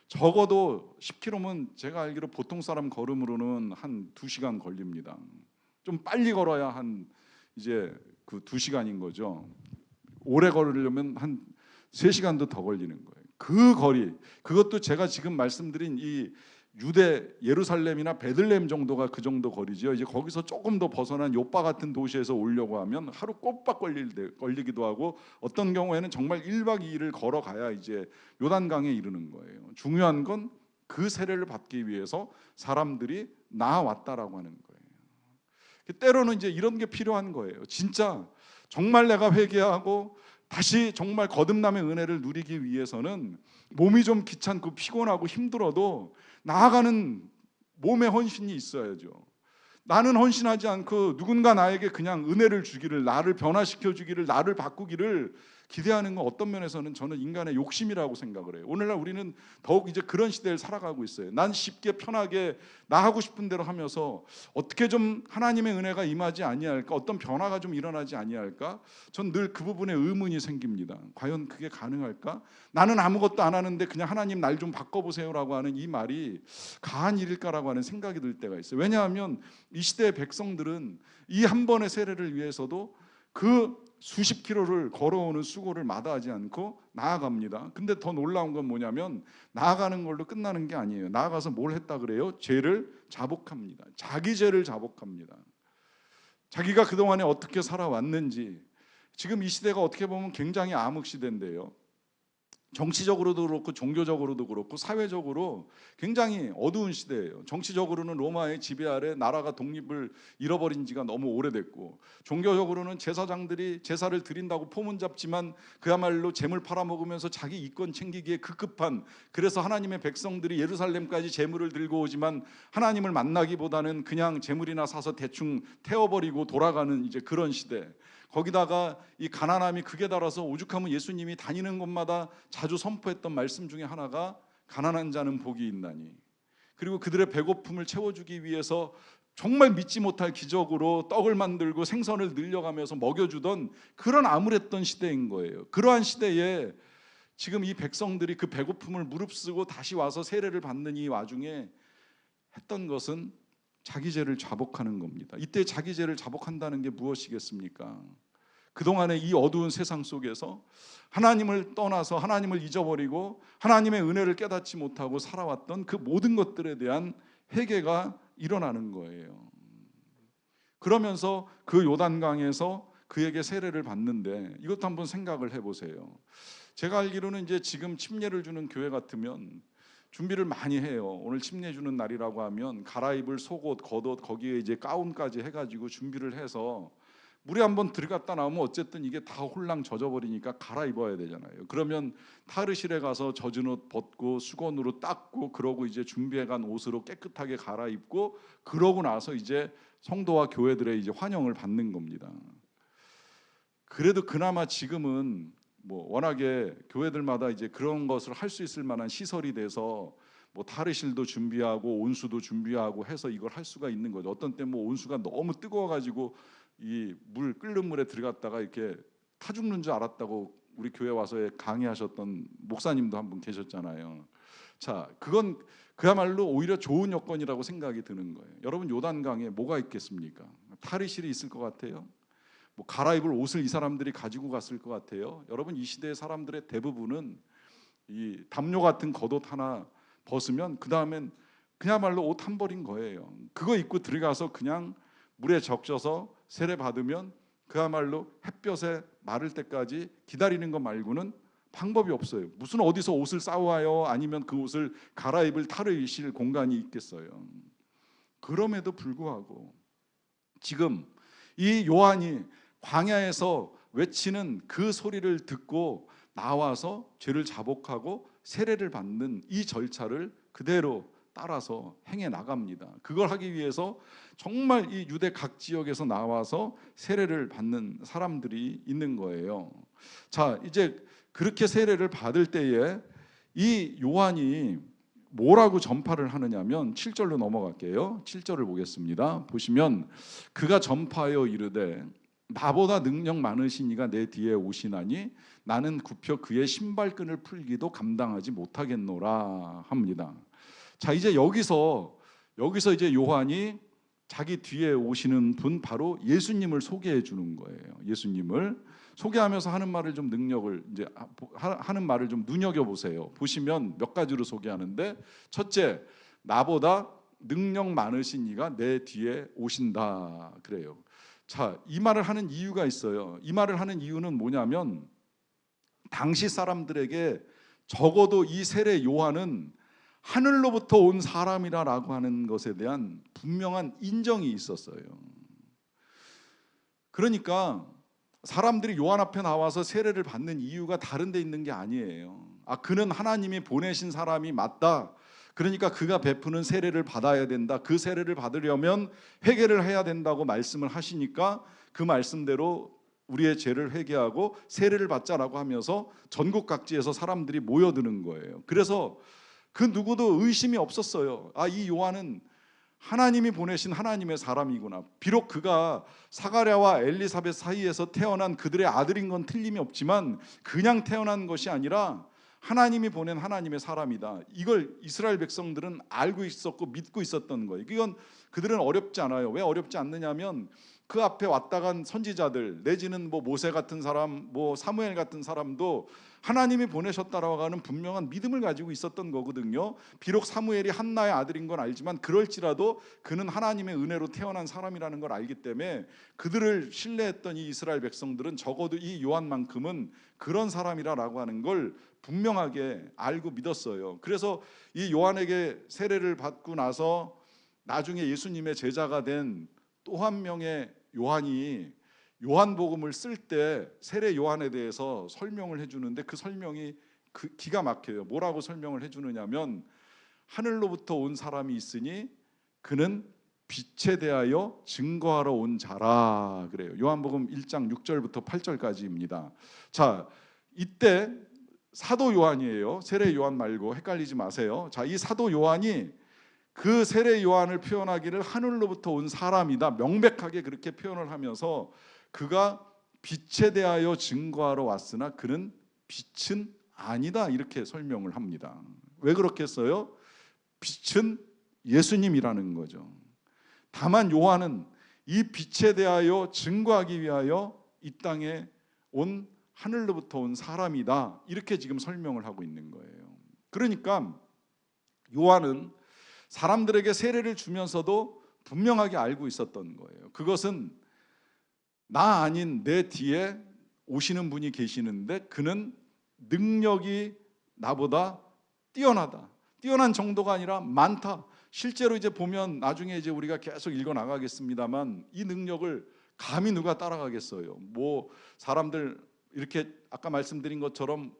적어도 10km면 제가 알기로 보통 사람 걸음으로는 한 2시간 걸립니다. 좀 빨리 걸어야 한 이제 그 2시간인 거죠. 오래 걸으려면 한 3시간도 더 걸리는 거예요. 그 거리, 그것도 제가 지금 말씀드린 이 유대 예루살렘이나 베들레헴 정도가 그 정도 거리죠. 이제 거기서 조금 더 벗어난 요빠 같은 도시에서 오려고 하면 하루 꼬박 걸리기도 하고, 어떤 경우에는 정말 1박 2일을 걸어가야 이제 요단강에 이르는 거예요. 중요한 건 그 세례를 받기 위해서 사람들이 나왔다라고 하는 거예요. 때로는 이제 이런 게 필요한 거예요. 진짜 정말 내가 회개하고 다시 정말 거듭남의 은혜를 누리기 위해서는 몸이 좀 귀찮고 피곤하고 힘들어도 나아가는 몸의 헌신이 있어야죠. 나는 헌신하지 않고 누군가 나에게 그냥 은혜를 주기를, 나를 변화시켜 주기를, 나를 바꾸기를 기대하는 건 어떤 면에서는 저는 인간의 욕심이라고 생각을 해요. 오늘날 우리는 더욱 이제 그런 시대를 살아가고 있어요. 난 쉽게 편하게 나 하고 싶은 대로 하면서 어떻게 좀 하나님의 은혜가 임하지 아니할까, 어떤 변화가 좀 일어나지 아니할까, 전 늘 그 부분에 의문이 생깁니다. 과연 그게 가능할까? 나는 아무것도 안 하는데 그냥 하나님 날 좀 바꿔보세요라고 하는 이 말이 가한 일일까라고 하는 생각이 들 때가 있어요. 왜냐하면 이 시대의 백성들은 이 한 번의 세례를 위해서도 그 수십 킬로를 걸어오는 수고를 마다하지 않고 나아갑니다. 근데 더 놀라운 건 뭐냐면, 나아가는 걸로 끝나는 게 아니에요. 나아가서 뭘 했다 그래요? 죄를 자복합니다. 자기 죄를 자복합니다. 자기가 그동안에 어떻게 살아왔는지. 지금 이 시대가 어떻게 보면 굉장히 암흑 시대인데요, 정치적으로도 그렇고 종교적으로도 그렇고 사회적으로 굉장히 어두운 시대예요. 정치적으로는 로마의 지배 아래 나라가 독립을 잃어버린 지가 너무 오래됐고, 종교적으로는 제사장들이 제사를 드린다고 포문 잡지만 그야말로 재물 팔아먹으면서 자기 이권 챙기기에 급급한, 그래서 하나님의 백성들이 예루살렘까지 재물을 들고 오지만 하나님을 만나기보다는 그냥 재물이나 사서 대충 태워버리고 돌아가는 이제 그런 시대. 거기다가 이 가난함이 극에 달아서 오죽하면 예수님이 다니는 곳마다 자주 선포했던 말씀 중에 하나가 가난한 자는 복이 있나니, 그리고 그들의 배고픔을 채워주기 위해서 정말 믿지 못할 기적으로 떡을 만들고 생선을 늘려가면서 먹여주던 그런 암울했던 시대인 거예요. 그러한 시대에 지금 이 백성들이 그 배고픔을 무릅쓰고 다시 와서 세례를 받는 이 와중에 했던 것은 자기 죄를 자복하는 겁니다. 이때 자기 죄를 자복한다는 게 무엇이겠습니까? 그동안의 이 어두운 세상 속에서 하나님을 떠나서 하나님을 잊어버리고 하나님의 은혜를 깨닫지 못하고 살아왔던 그 모든 것들에 대한 회개가 일어나는 거예요. 그러면서 그 요단강에서 그에게 세례를 받는데, 이것도 한번 생각을 해보세요. 제가 알기로는 이제 지금 침례를 주는 교회 같으면 준비를 많이 해요. 오늘 침례 주는 날이라고 하면 갈아입을 속옷, 겉옷, 거기에 이제 가운까지 해가지고 준비를 해서 물에 한번 들어갔다 나오면 어쨌든 이게 다 홀랑 젖어버리니까 갈아입어야 되잖아요. 그러면 탈의실에 가서 젖은 옷 벗고 수건으로 닦고, 그러고 이제 준비해간 옷으로 깨끗하게 갈아입고, 그러고 나서 이제 성도와 교회들의 이제 환영을 받는 겁니다. 그래도 그나마 지금은 뭐 워낙에 교회들마다 이제 그런 것을 할 수 있을 만한 시설이 돼서 뭐 탈의실도 준비하고 온수도 준비하고 해서 이걸 할 수가 있는 거죠. 어떤 때 뭐 온수가 너무 뜨거워가지고 이 물 끓는 물에 들어갔다가 이렇게 타 죽는 줄 알았다고 우리 교회 와서 강의하셨던 목사님도 한 분 계셨잖아요. 자, 그건 그야말로 오히려 좋은 여건이라고 생각이 드는 거예요. 여러분, 요단강에 뭐가 있겠습니까? 탈의실이 있을 것 같아요? 뭐 갈아입을 옷을 이 사람들이 가지고 갔을 것 같아요? 여러분, 이 시대의 사람들의 대부분은 이 담요 같은 겉옷 하나 벗으면 그 다음엔 그야말로 옷 한 벌인 거예요. 그거 입고 들어가서 그냥 물에 적셔서 세례 받으면 그야말로 햇볕에 마를 때까지 기다리는 것 말고는 방법이 없어요. 무슨 어디서 옷을 싸와요? 아니면 그 옷을 갈아입을 탈의실 공간이 있겠어요? 그럼에도 불구하고 지금 이 요한이 광야에서 외치는 그 소리를 듣고 나와서 죄를 자복하고 세례를 받는 이 절차를 그대로 따라서 행해 나갑니다. 그걸 하기 위해서 정말 이 유대 각 지역에서 나와서 세례를 받는 사람들이 있는 거예요. 자, 이제 그렇게 세례를 받을 때에 이 요한이 뭐라고 전파를 하느냐면 7절로 넘어갈게요. 7절을 보겠습니다. 보시면 그가 전파하여 이르되 나보다 능력 많으신 이가 내 뒤에 오시나니 나는 굽혀 그의 신발끈을 풀기도 감당하지 못하겠노라 합니다. 자, 이제 여기서 이제 요한이 자기 뒤에 오시는 분, 바로 예수님을 소개해 주는 거예요. 예수님을 소개하면서 하는 말을 좀 하는 말을 좀 눈여겨 보세요. 보시면 몇 가지로 소개하는데, 첫째, 나보다 능력 많으신 이가 내 뒤에 오신다 그래요. 자, 이 말을 하는 이유가 있어요. 이 말을 하는 이유는 뭐냐면 당시 사람들에게 적어도 이 세례 요한은 하늘로부터 온 사람이라고 하는 것에 대한 분명한 인정이 있었어요. 그러니까 사람들이 요한 앞에 나와서 세례를 받는 이유가 다른 데 있는 게 아니에요. 그는 하나님이 보내신 사람이 맞다. 그러니까 그가 베푸는 세례를 받아야 된다. 그 세례를 받으려면 회개를 해야 된다고 말씀을 하시니까 그 말씀대로 우리의 죄를 회개하고 세례를 받자라고 하면서 전국 각지에서 사람들이 모여드는 거예요. 그래서 그 누구도 의심이 없었어요. 이 요한은 하나님이 보내신 하나님의 사람이구나. 비록 그가 사가랴와 엘리사벳 사이에서 태어난 그들의 아들인 건 틀림이 없지만 그냥 태어난 것이 아니라 하나님이 보낸 하나님의 사람이다. 이걸 이스라엘 백성들은 알고 있었고 믿고 있었던 거예요. 이건 그들은 어렵지 않아요. 왜 어렵지 않느냐면 그 앞에 왔다 간 선지자들 내지는 뭐 모세 같은 사람, 뭐 사무엘 같은 사람도 하나님이 보내셨다라고 하는 분명한 믿음을 가지고 있었던 거거든요. 비록 사무엘이 한나의 아들인 건 알지만 그럴지라도 그는 하나님의 은혜로 태어난 사람이라는 걸 알기 때문에 그들을 신뢰했던 이 이스라엘 백성들은 적어도 이 요한만큼은 그런 사람이라고 하는 걸 분명하게 알고 믿었어요. 그래서 이 요한에게 세례를 받고 나서 나중에 예수님의 제자가 된 또 한 명의 요한이 요한복음을 쓸 때 세례 요한에 대해서 설명을 해주는데 그 설명이 기가 막혀요. 뭐라고 설명을 해주느냐면 하늘로부터 온 사람이 있으니 그는 빛에 대하여 증거하러 온 자라 그래요. 요한복음 1장 6절부터 8절까지입니다. 자, 이때 사도 요한이에요. 세례 요한 말고 헷갈리지 마세요. 자, 이 사도 요한이 그 세례 요한을 표현하기를 하늘로부터 온 사람이다 명백하게 그렇게 표현을 하면서 그가 빛에 대하여 증거하러 왔으나 그는 빛은 아니다 이렇게 설명을 합니다. 왜 그렇게 했어요? 빛은 예수님이라는 거죠. 다만 요한은 이 빛에 대하여 증거하기 위하여 이 땅에 온 하늘로부터 온 사람이다 이렇게 지금 설명을 하고 있는 거예요. 그러니까 요한은 사람들에게 세례를 주면서도 분명하게 알고 있었던 거예요. 그것은 나 아닌 내 뒤에 오시는 분이 계시는데 그는 능력이 나보다 뛰어나다. 뛰어난 정도가 아니라 많다. 실제로 이제 보면 나중에 이제 우리가 계속 읽어 나가겠습니다만 이 능력을 감히 누가 따라가겠어요. 뭐 사람들 이렇게 아까 말씀드린 것처럼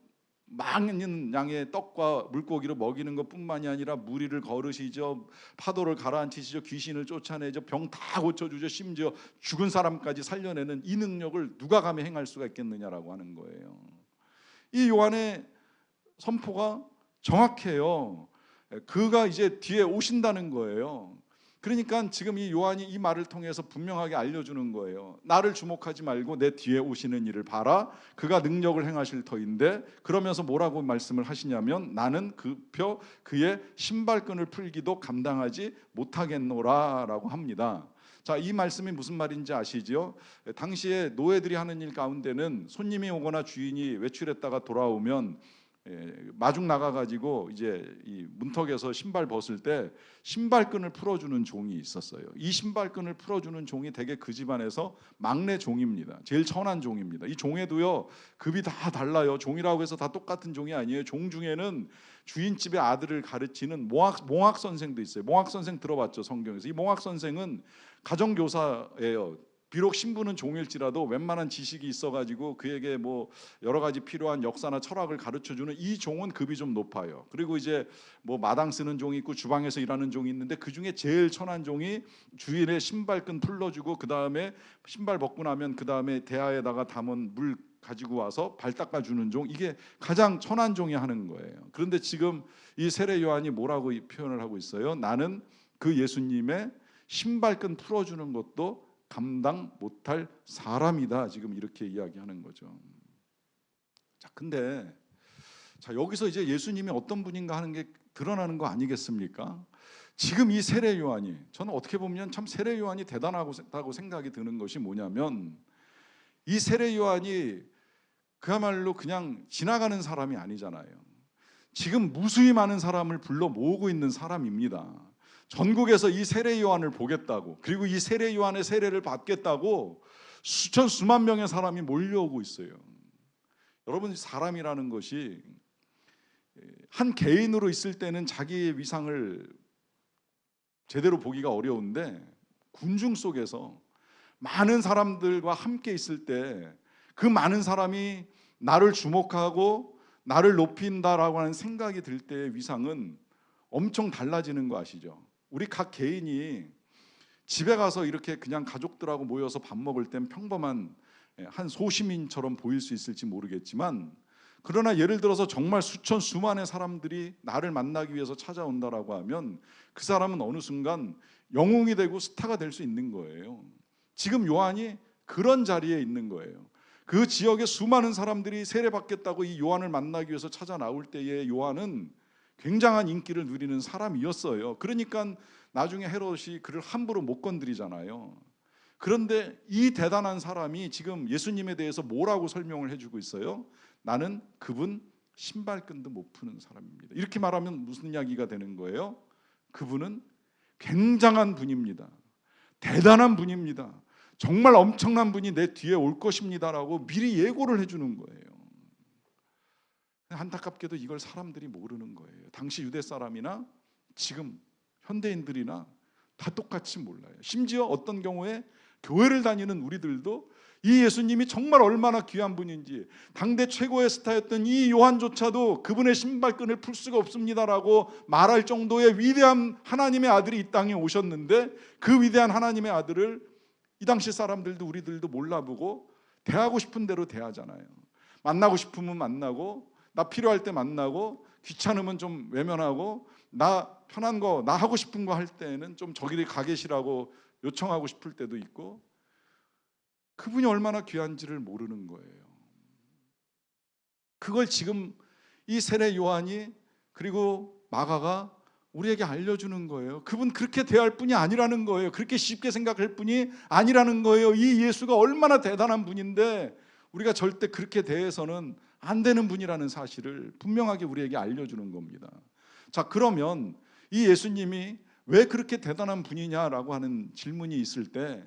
많은 양의 떡과 물고기를 먹이는 것뿐만이 아니라 무리를 거르시죠. 파도를 가라앉히시죠. 귀신을 쫓아내죠. 병 다 고쳐주죠. 심지어 죽은 사람까지 살려내는 이 능력을 누가 감히 행할 수가 있겠느냐라고 하는 거예요. 이 요한의 선포가 정확해요. 그가 이제 뒤에 오신다는 거예요. 그러니까 지금 이 요한이 이 말을 통해서 분명하게 알려주는 거예요. 나를 주목하지 말고 내 뒤에 오시는 이를 봐라. 그가 능력을 행하실 터인데 그러면서 뭐라고 말씀을 하시냐면 나는 그의 신발끈을 풀기도 감당하지 못하겠노라 라고 합니다. 자, 이 말씀이 무슨 말인지 아시죠? 당시에 노예들이 하는 일 가운데는 손님이 오거나 주인이 외출했다가 돌아오면 마중 나가가지고 이제 이 문턱에서 신발 벗을 때 신발끈을 풀어주는 종이 있었어요. 이 신발끈을 풀어주는 종이 대개 그 집안에서 막내 종입니다. 제일 천한 종입니다. 이 종에도요 급이 다 달라요. 종이라고 해서 다 똑같은 종이 아니에요. 종 중에는 주인집의 아들을 가르치는 몽학 선생도 있어요. 몽학 선생 들어봤죠, 성경에서. 이 몽학 선생은 가정교사예요. 비록 신부는 종일지라도 웬만한 지식이 있어가지고 그에게 뭐 여러 가지 필요한 역사나 철학을 가르쳐주는 이 종은 급이 좀 높아요. 그리고 이제 뭐 마당 쓰는 종이 있고 주방에서 일하는 종이 있는데 그 중에 제일 천한 종이 주인의 신발끈 풀러주고 그 다음에 신발 벗고 나면 그 다음에 대야에다가 담은 물 가지고 와서 발 닦아주는 종, 이게 가장 천한 종이 하는 거예요. 그런데 지금 이 세례 요한이 뭐라고 표현을 하고 있어요? 나는 그 예수님의 신발끈 풀어주는 것도 감당 못할 사람이다. 지금 이렇게 이야기하는 거죠. 자, 근데 자, 여기서 이제 예수님이 어떤 분인가 하는 게 드러나는 거 아니겠습니까? 지금 이 세례 요한이, 저는 어떻게 보면 참 세례 요한이 대단하다고 생각이 드는 것이 뭐냐면 이 세례 요한이 그야말로 그냥 지나가는 사람이 아니잖아요. 지금 무수히 많은 사람을 불러 모으고 있는 사람입니다. 전국에서 이 세례 요한을 보겠다고, 그리고 이 세례 요한의 세례를 받겠다고 수천 수만 명의 사람이 몰려오고 있어요. 여러분, 사람이라는 것이 한 개인으로 있을 때는 자기의 위상을 제대로 보기가 어려운데 군중 속에서 많은 사람들과 함께 있을 때 그 많은 사람이 나를 주목하고 나를 높인다라고 하는 생각이 들 때의 위상은 엄청 달라지는 거 아시죠? 우리 각 개인이 집에 가서 이렇게 그냥 가족들하고 모여서 밥 먹을 땐 평범한 한 소시민처럼 보일 수 있을지 모르겠지만, 그러나 예를 들어서 정말 수천 수만의 사람들이 나를 만나기 위해서 찾아온다라고 하면 그 사람은 어느 순간 영웅이 되고 스타가 될 수 있는 거예요. 지금 요한이 그런 자리에 있는 거예요. 그 지역에 수많은 사람들이 세례받겠다고 이 요한을 만나기 위해서 찾아 나올 때에 요한은 굉장한 인기를 누리는 사람이었어요. 그러니까 나중에 헤롯이 그를 함부로 못 건드리잖아요. 그런데 이 대단한 사람이 지금 예수님에 대해서 뭐라고 설명을 해주고 있어요? 나는 그분 신발끈도 못 푸는 사람입니다. 이렇게 말하면 무슨 이야기가 되는 거예요? 그분은 굉장한 분입니다. 대단한 분입니다. 정말 엄청난 분이 내 뒤에 올 것입니다라고 미리 예고를 해주는 거예요. 안타깝게도 이걸 사람들이 모르는 거예요. 당시 유대 사람이나 지금 현대인들이나 다 똑같이 몰라요. 심지어 어떤 경우에 교회를 다니는 우리들도 이 예수님이 정말 얼마나 귀한 분인지, 당대 최고의 스타였던 이 요한조차도 그분의 신발끈을 풀 수가 없습니다라고 말할 정도의 위대한 하나님의 아들이 이 땅에 오셨는데, 그 위대한 하나님의 아들을 이 당시 사람들도 우리들도 몰라보고 대하고 싶은 대로 대하잖아요. 만나고 싶으면 만나고, 나 필요할 때 만나고, 귀찮으면 좀 외면하고, 나 편한 거, 나 하고 싶은 거 할 때는 좀 저기를 가 계시라고 요청하고 싶을 때도 있고, 그분이 얼마나 귀한지를 모르는 거예요. 그걸 지금 이 세례 요한이 그리고 마가가 우리에게 알려주는 거예요. 그분 그렇게 대할 분이 아니라는 거예요. 그렇게 쉽게 생각할 분이 아니라는 거예요. 이 예수가 얼마나 대단한 분인데 우리가 절대 그렇게 대해서는 안 되는 분이라는 사실을 분명하게 우리에게 알려주는 겁니다. 자, 그러면 이 예수님이 왜 그렇게 대단한 분이냐라고 하는 질문이 있을 때,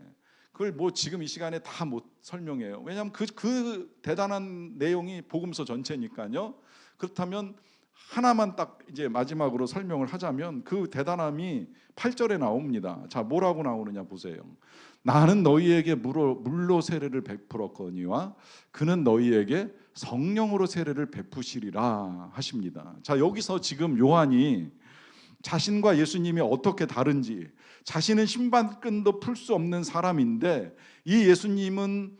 그걸 뭐 지금 이 시간에 다 못 설명해요. 왜냐하면 그 대단한 내용이 복음서 전체니까요. 그렇다면 하나만 딱 이제 마지막으로 설명을 하자면 그 대단함이 8절에 나옵니다. 자, 뭐라고 나오느냐 보세요. 나는 너희에게 물로 세례를 베풀었거니와 그는 너희에게 성령으로 세례를 베푸시리라 하십니다. 자, 여기서 지금 요한이 자신과 예수님이 어떻게 다른지, 자신은 신발끈도 풀 수 없는 사람인데 이 예수님은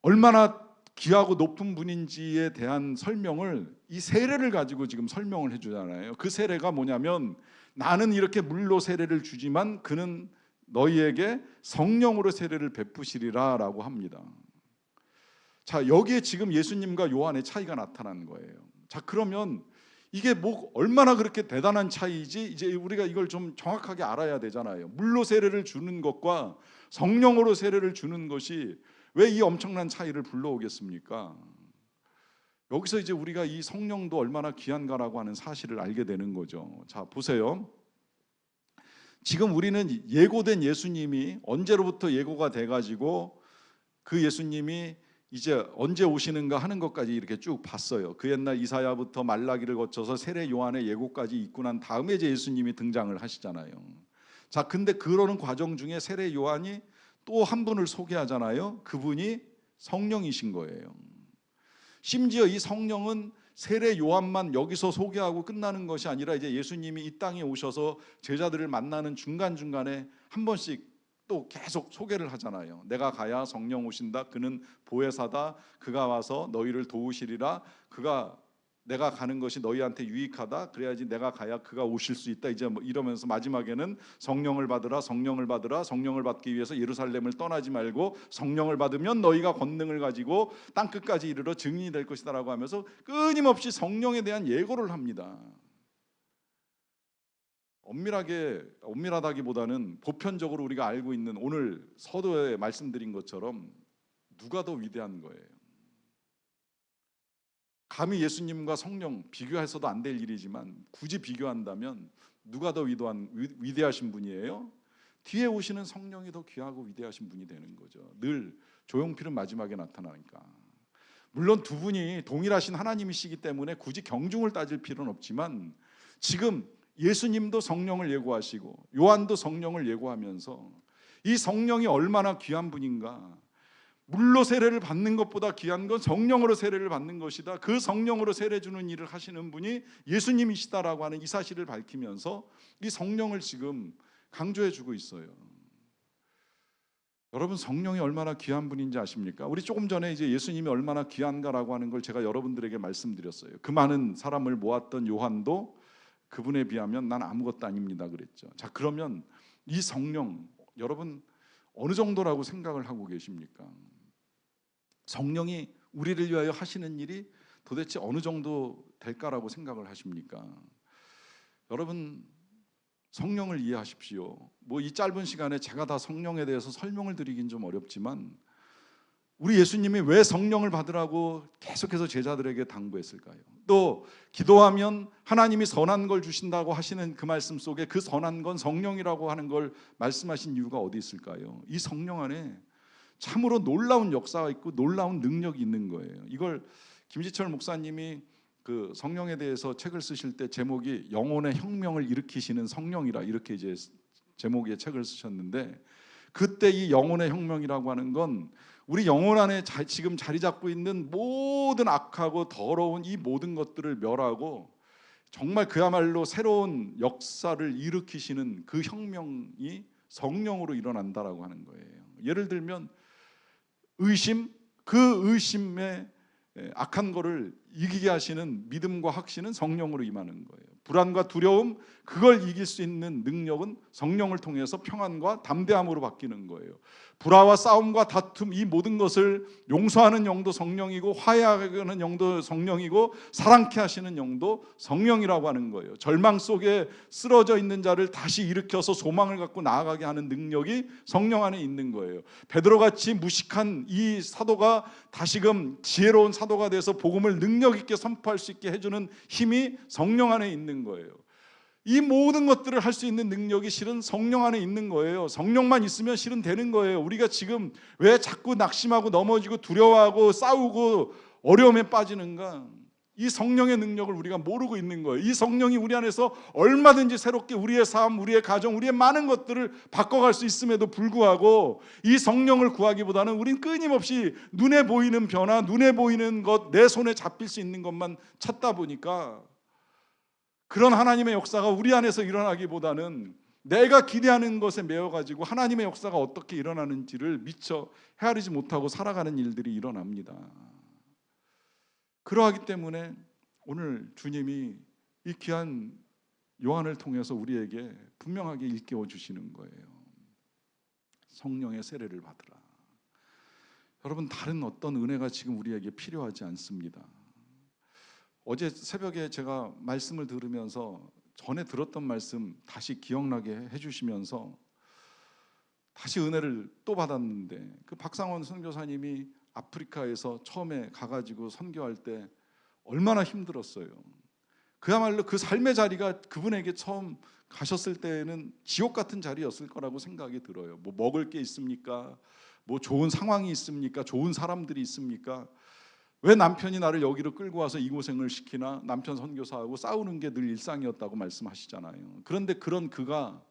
얼마나 귀하고 높은 분인지에 대한 설명을 이 세례를 가지고 지금 설명을 해주잖아요. 그 세례가 뭐냐면, 나는 이렇게 물로 세례를 주지만 그는 너희에게 성령으로 세례를 베푸시리라 라고 합니다. 자, 여기에 지금 예수님과 요한의 차이가 나타나는 거예요. 자, 그러면 이게 뭐 얼마나 그렇게 대단한 차이지? 이제 우리가 이걸 좀 정확하게 알아야 되잖아요. 물로 세례를 주는 것과 성령으로 세례를 주는 것이 왜 이 엄청난 차이를 불러오겠습니까? 여기서 이제 우리가 이 성령도 얼마나 귀한가라고 하는 사실을 알게 되는 거죠. 자, 보세요. 지금 우리는 예고된 예수님이 언제로부터 예고가 돼가지고 그 예수님이 이제 언제 오시는가 하는 것까지 이렇게 쭉 봤어요. 그 옛날 이사야부터 말라기를 거쳐서 세례 요한의 예고까지 있고 난 다음에 이제 예수님이 등장을 하시잖아요. 자, 근데 그러는 과정 중에 세례 요한이 또 한 분을 소개하잖아요. 그분이 성령이신 거예요. 심지어 이 성령은 세례 요한만 여기서 소개하고 끝나는 것이 아니라 이제 예수님이 이 땅에 오셔서 제자들을 만나는 중간중간에 한 번씩 또 계속 소개를 하잖아요. 내가 가야 성령 오신다. 그는 보혜사다. 그가 와서 너희를 도우시리라. 내가 가는 것이 너희한테 유익하다. 그래야지 내가 가야 그가 오실 수 있다. 이제 뭐 이러면서 마지막에는 성령을 받으라, 성령을 받으라. 성령을 받기 위해서 예루살렘을 떠나지 말고 성령을 받으면 너희가 권능을 가지고 땅 끝까지 이르러 증인이 될 것이다라고 하면서 끊임없이 성령에 대한 예고를 합니다. 엄밀하다기보다는 보편적으로 우리가 알고 있는 오늘 서도에 말씀드린 것처럼 누가 더 위대한 거예요? 감히 예수님과 성령 비교해서도 안 될 일이지만 굳이 비교한다면 누가 더 위대하신 분이에요? 뒤에 오시는 성령이 더 귀하고 위대하신 분이 되는 거죠. 늘 조용필은 마지막에 나타나니까. 물론 두 분이 동일하신 하나님이시기 때문에 굳이 경중을 따질 필요는 없지만 지금 예수님도 성령을 예고하시고 요한도 성령을 예고하면서 이 성령이 얼마나 귀한 분인가, 물로 세례를 받는 것보다 귀한 건 성령으로 세례를 받는 것이다. 그 성령으로 세례 주는 일을 하시는 분이 예수님이시다라고 하는 이 사실을 밝히면서 이 성령을 지금 강조해 주고 있어요. 여러분, 성령이 얼마나 귀한 분인지 아십니까? 우리 조금 전에 이제 예수님이 얼마나 귀한가라고 하는 걸 제가 여러분들에게 말씀드렸어요. 그 많은 사람을 모았던 요한도 그분에 비하면 난 아무것도 아닙니다 그랬죠. 자, 그러면 이 성령 여러분 어느 정도라고 생각을 하고 계십니까? 성령이 우리를 위하여 하시는 일이 도대체 어느 정도 될까라고 생각을 하십니까? 여러분, 성령을 이해하십시오. 뭐 이 짧은 시간에 제가 다 성령에 대해서 설명을 드리긴 좀 어렵지만, 우리 예수님이 왜 성령을 받으라고 계속해서 제자들에게 당부했을까요? 또 기도하면 하나님이 선한 걸 주신다고 하시는 그 말씀 속에 그 선한 건 성령이라고 하는 걸 말씀하신 이유가 어디 있을까요? 이 성령 안에 참으로 놀라운 역사가 있고 놀라운 능력이 있는 거예요. 이걸 김지철 목사님이 그 성령에 대해서 책을 쓰실 때 제목이 영혼의 혁명을 일으키시는 성령이라, 이렇게 이제 제목의 책을 쓰셨는데, 그때 이 영혼의 혁명이라고 하는 건 우리 영혼 안에 지금 자리 잡고 있는 모든 악하고 더러운 이 모든 것들을 멸하고 정말 그야말로 새로운 역사를 일으키시는 그 혁명이 성령으로 일어난다라고 하는 거예요. 예를 들면 의심, 그 의심의 악한 거를 이기게 하시는 믿음과 확신은 성령으로 임하는 거예요. 불안과 두려움, 그걸 이길 수 있는 능력은 성령을 통해서 평안과 담대함으로 바뀌는 거예요. 불화와 싸움과 다툼, 이 모든 것을 용서하는 영도 성령이고, 화해하는 영도 성령이고, 사랑케 하시는 영도 성령이라고 하는 거예요. 절망 속에 쓰러져 있는 자를 다시 일으켜서 소망을 갖고 나아가게 하는 능력이 성령 안에 있는 거예요. 베드로같이 무식한 이 사도가 다시금 지혜로운 사도가 돼서 복음을 능력 있게 선포할 수 있게 해주는 힘이 성령 안에 있는 거예요. 이 모든 것들을 할 수 있는 능력이 실은 성령 안에 있는 거예요. 성령만 있으면 실은 되는 거예요. 우리가 지금 왜 자꾸 낙심하고 넘어지고 두려워하고 싸우고 어려움에 빠지는가? 이 성령의 능력을 우리가 모르고 있는 거예요. 이 성령이 우리 안에서 얼마든지 새롭게 우리의 삶, 우리의 가정, 우리의 많은 것들을 바꿔갈 수 있음에도 불구하고 이 성령을 구하기보다는 우린 끊임없이 눈에 보이는 변화, 눈에 보이는 것, 내 손에 잡힐 수 있는 것만 찾다 보니까 그런 하나님의 역사가 우리 안에서 일어나기보다는 내가 기대하는 것에 매여가지고 하나님의 역사가 어떻게 일어나는지를 미처 헤아리지 못하고 살아가는 일들이 일어납니다. 그러하기 때문에 오늘 주님이 이 귀한 요한을 통해서 우리에게 분명하게 일깨워 주시는 거예요. 성령의 세례를 받으라. 여러분, 다른 어떤 은혜가 지금 우리에게 필요하지 않습니다. 어제 새벽에 제가 말씀을 들으면서 전에 들었던 말씀 다시 기억나게 해주시면서 다시 은혜를 또 받았는데, 그 박상원 선교사님이 아프리카에서 처음에 가가지고 선교할 때 얼마나 힘들었어요. 그야말로 그 삶의 자리가 그분에게 처음 가셨을 때에는 지옥 같은 자리였을 거라고 생각이 들어요. 뭐 먹을 게 있습니까? 뭐 좋은 상황이 있습니까? 좋은 사람들이 있습니까? 왜 남편이 나를 여기로 끌고 와서 이 고생을 시키나? 남편 선교사하고 싸우는 게 늘 일상이었다고 말씀하시잖아요. 그런데 그런 그가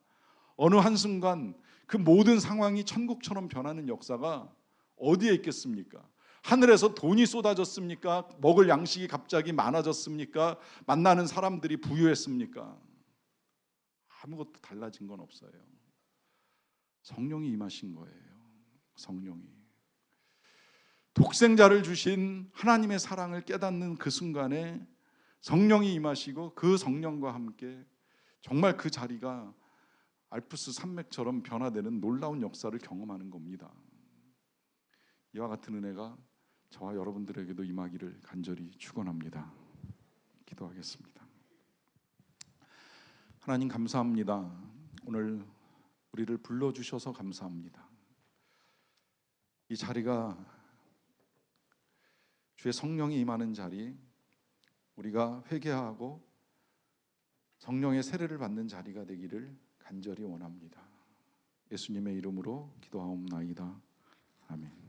어느 한순간 그 모든 상황이 천국처럼 변하는 역사가 어디에 있겠습니까? 하늘에서 돈이 쏟아졌습니까? 먹을 양식이 갑자기 많아졌습니까? 만나는 사람들이 부유했습니까? 아무것도 달라진 건 없어요. 성령이 임하신 거예요. 성령이. 독생자를 주신 하나님의 사랑을 깨닫는 그 순간에 성령이 임하시고, 그 성령과 함께 정말 그 자리가 알프스 산맥처럼 변화되는 놀라운 역사를 경험하는 겁니다. 이와 같은 은혜가 저와 여러분들에게도 임하기를 간절히 축원합니다. 기도하겠습니다. 하나님, 감사합니다. 오늘 우리를 불러주셔서 감사합니다. 이 자리가 주의 성령이 임하는 자리, 우리가 회개하고 성령의 세례를 받는 자리가 되기를 간절히 원합니다. 예수님의 이름으로 기도하옵나이다. 아멘.